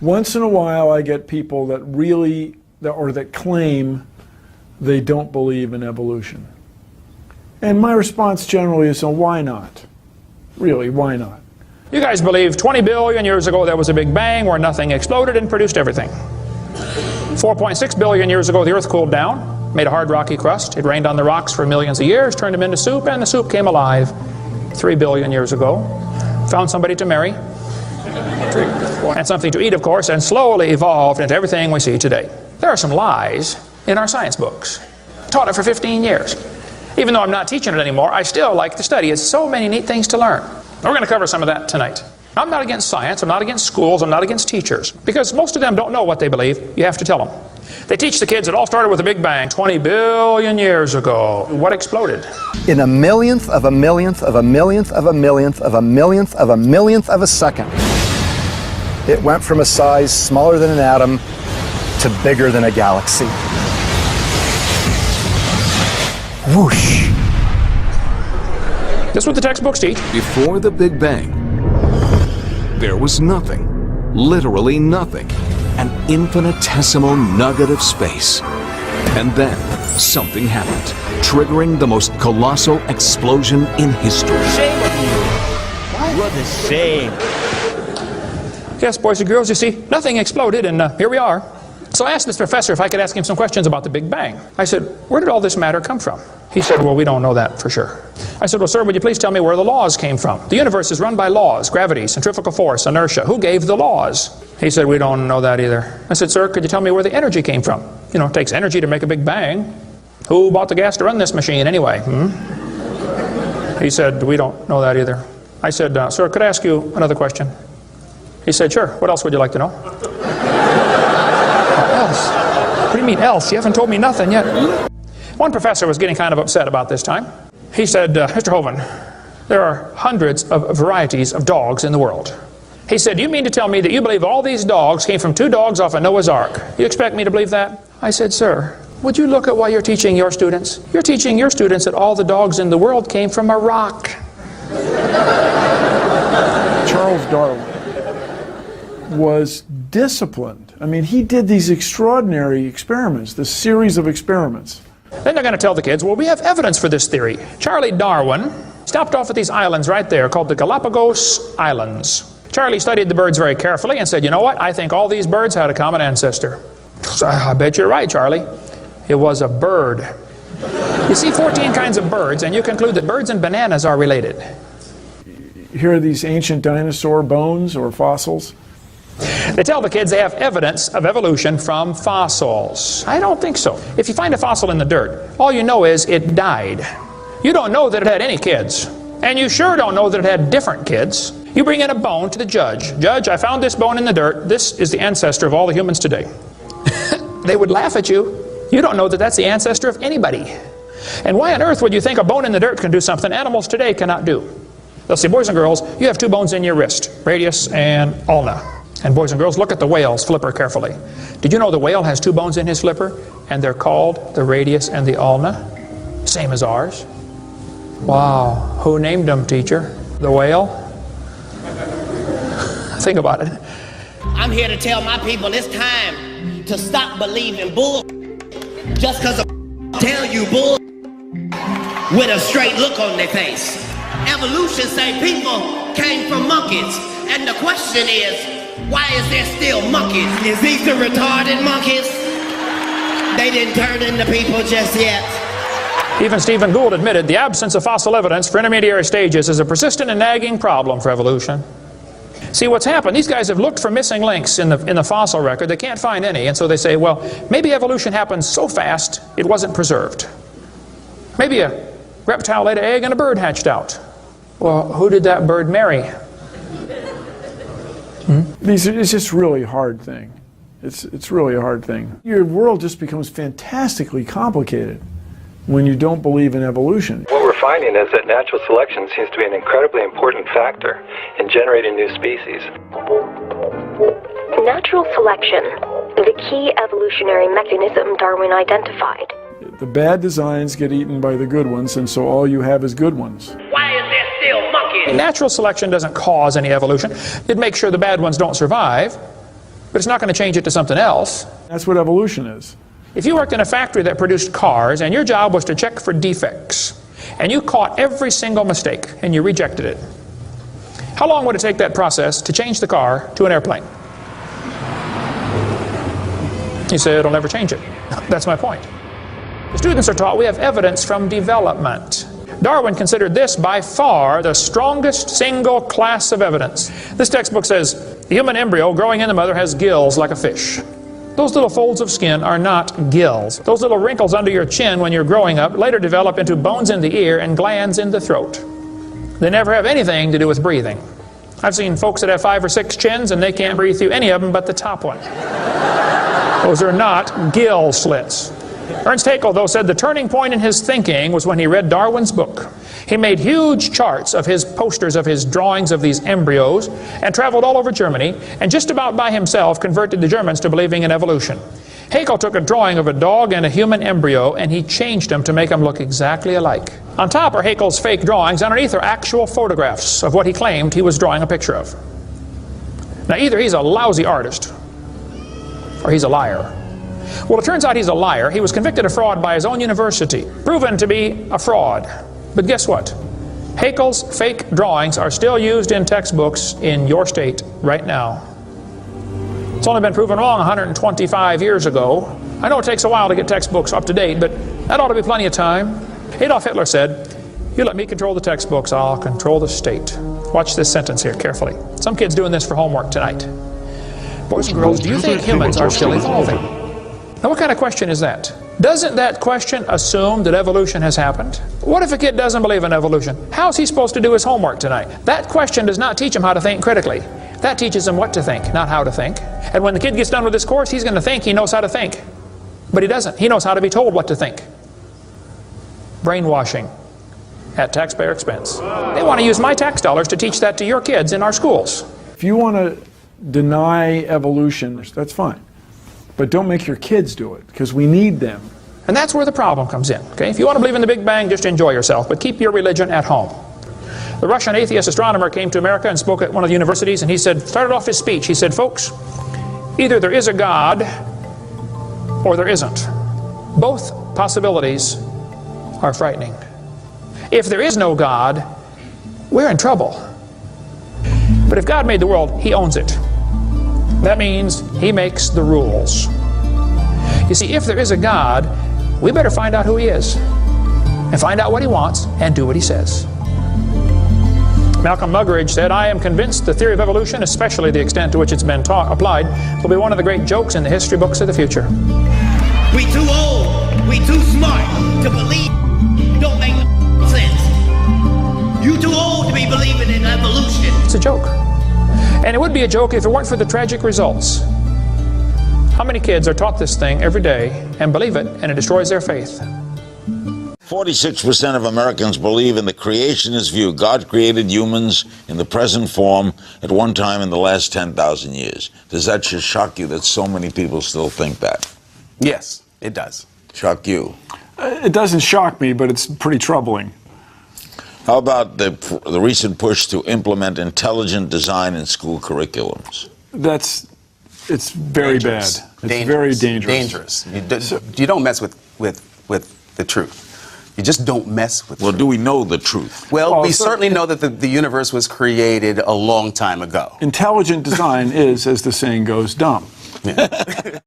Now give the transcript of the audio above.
Once in a while I get people that really, or that claim they don't believe in evolution. And my response generally is, so why not? Really, why not? You guys believe 20 billion years ago there was a Big Bang where nothing exploded and produced everything. 4.6 billion years ago the Earth cooled down, made a hard rocky crust. It rained on the rocks for millions of years, turned them into soup, and the soup came alive 3 billion years ago. Found somebody to marry, and something to eat, of course, and slowly evolved into everything we see today. There are some lies in our science books. Taught it for 15 years. Even though I'm not teaching it anymore, I still like to study. It's so many neat things to learn. We're going to cover some of that tonight. I'm not against science, I'm not against schools, I'm not against teachers. Because most of them don't know what they believe. You have to tell them. They teach the kids it all started with a Big Bang 20 billion years ago. What exploded? In a millionth of a millionth of a millionth of a millionth of a millionth of a millionth of a second, it went from a size smaller than an atom to bigger than a galaxy. Whoosh. That's what the textbooks teach. Before the Big Bang, there was nothing, literally nothing, an infinitesimal nugget of space. And then something happened, triggering the most colossal explosion in history. Shame on you. What a shame. Yes, boys and girls, you see, nothing exploded, and here we are. So I asked this professor if I could ask him some questions about the Big Bang. I said, where did all this matter come from? He said, well, we don't know that for sure. I said, well, sir, would you please tell me where the laws came from? The universe is run by laws, gravity, centrifugal force, inertia. Who gave the laws? He said, we don't know that either. I said, sir, could you tell me where the energy came from? You know, it takes energy to make a Big Bang. Who bought the gas to run this machine anyway? He said, we don't know that either. I said, sir, could I ask you another question? He said, sure. What else would you like to know? Else? What do you mean else? You haven't told me nothing yet. One professor was getting kind of upset about this time. He said, Mr. Hovind, there are hundreds of varieties of dogs in the world. He said, you mean to tell me that you believe all these dogs came from 2 dogs off a Noah's Ark? You expect me to believe that? I said, sir, would you look at what you're teaching your students? You're teaching your students that all the dogs in the world came from a rock. Charles Darwin was disciplined. I mean, he did these extraordinary experiments, this series of experiments. Then they're going to tell the kids, well, we have evidence for this theory. Charlie Darwin stopped off at these islands right there called the Galapagos Islands. Charlie studied the birds very carefully and said, you know what, I think all these birds had a common ancestor. I bet you're right, Charlie. It was a bird. You see 14 kinds of birds, and you conclude that birds and bananas are related. Here are these ancient dinosaur bones or fossils. They tell the kids they have evidence of evolution from fossils. I don't think so. If you find a fossil in the dirt, all you know is it died. You don't know that it had any kids. And you sure don't know that it had different kids. You bring in a bone to the judge. Judge, I found this bone in the dirt. This is the ancestor of all the humans today. They would laugh at you. You don't know that that's the ancestor of anybody. And why on earth would you think a bone in the dirt can do something animals today cannot do? They'll say, boys and girls, you have 2 bones in your wrist, radius and ulna. And boys and girls, look at the whale's flipper carefully. Did you know the whale has 2 bones in his flipper? And they're called the radius and the ulna? Same as ours. Wow. Who named them, teacher? The whale? Think about it. I'm here to tell my people it's time to stop believing bull just because tell you bull with a straight look on their face. Evolution say people came from monkeys. And the question is, why is there still monkeys? Is these the retarded monkeys? They didn't turn into people just yet. Even Stephen Gould admitted the absence of fossil evidence for intermediary stages is a persistent and nagging problem for evolution. See, what's happened, these guys have looked for missing links in the fossil record. They can't find any, and so they say, well, maybe evolution happened so fast it wasn't preserved. Maybe a reptile laid an egg and a bird hatched out. Well, who did that bird marry? It's just really a hard thing. It's really a hard thing. Your world just becomes fantastically complicated when you don't believe in evolution. What we're finding is that natural selection seems to be an incredibly important factor in generating new species. Natural selection, the key evolutionary mechanism Darwin identified. The bad designs get eaten by the good ones, and so all you have is good ones. Why is there still monkeys? Natural selection doesn't cause any evolution. It makes sure the bad ones don't survive. but it's not going to change it to something else. That's what evolution is. If you worked in a factory that produced cars and your job was to check for defects, and you caught every single mistake and you rejected it, how long would it take that process to change the car to an airplane? You say it'll never change it. That's my point. The students are taught we have evidence from development. Darwin considered this by far the strongest single class of evidence. This textbook says the human embryo growing in the mother has gills like a fish. Those little folds of skin are not gills. Those little wrinkles under your chin when you're growing up later develop into bones in the ear and glands in the throat. They never have anything to do with breathing. I've seen folks that have 5 or 6 chins and they can't breathe through any of them but the top one. Those are not gill slits. Ernst Haeckel, though, said the turning point in his thinking was when he read Darwin's book. He made huge charts of his posters of his drawings of these embryos and traveled all over Germany and just about by himself converted the Germans to believing in evolution. Haeckel took a drawing of a dog and a human embryo and he changed them to make them look exactly alike. On top are Haeckel's fake drawings. Underneath are actual photographs of what he claimed he was drawing a picture of. Now either he's a lousy artist or he's a liar. Well, it turns out he's a liar. He was convicted of fraud by his own university, proven to be a fraud. But guess what? Haeckel's fake drawings are still used in textbooks in your state right now. It's only been proven wrong 125 years ago. I know it takes a while to get textbooks up to date, but that ought to be plenty of time. Adolf Hitler said, "You let me control the textbooks, I'll control the state." Watch this sentence here carefully. Some kid's doing this for homework tonight. Boys and girls, do you think humans are still evolving? Now what kind of question is that? Doesn't that question assume that evolution has happened? What if a kid doesn't believe in evolution? How's he supposed to do his homework tonight? That question does not teach him how to think critically. That teaches him what to think, not how to think. And when the kid gets done with this course, he's going to think he knows how to think. But he doesn't. He knows how to be told what to think. Brainwashing at taxpayer expense. They want to use my tax dollars to teach that to your kids in our schools. If you want to deny evolution, that's fine. But don't make your kids do it, because we need them. And that's where the problem comes in. Okay? If you want to believe in the Big Bang, just enjoy yourself, but keep your religion at home. The Russian atheist astronomer came to America and spoke at one of the universities, and he started off his speech, he said, "Folks, either there is a God or there isn't. Both possibilities are frightening. If there is no God, we're in trouble. But if God made the world, He owns it. That means He makes the rules. You see, if there is a God, we better find out who He is, and find out what He wants, and do what He says." Malcolm Muggeridge said, "I am convinced the theory of evolution, especially the extent to which it's been applied, will be one of the great jokes in the history books of the future." We too old, we too smart to believe. Don't make no sense. You too old to be believing in evolution. It's a joke. And it would be a joke if it weren't for the tragic results. How many kids are taught this thing every day and believe it, and it destroys their faith? 46% of Americans believe in the creationist view. God created humans in the present form at one time in the last 10,000 years. Does that just shock you that so many people still think that? Yes, it does. Shock you? It doesn't shock me, but it's pretty troubling. How about the recent push to implement intelligent design in school curriculums? It's very dangerous. bad. It's very dangerous. You don't mess with the truth. You just don't mess with Well, do we know the truth? Well, we certainly know that the universe was created a long time ago. Intelligent design is, as the saying goes, dumb. Yeah.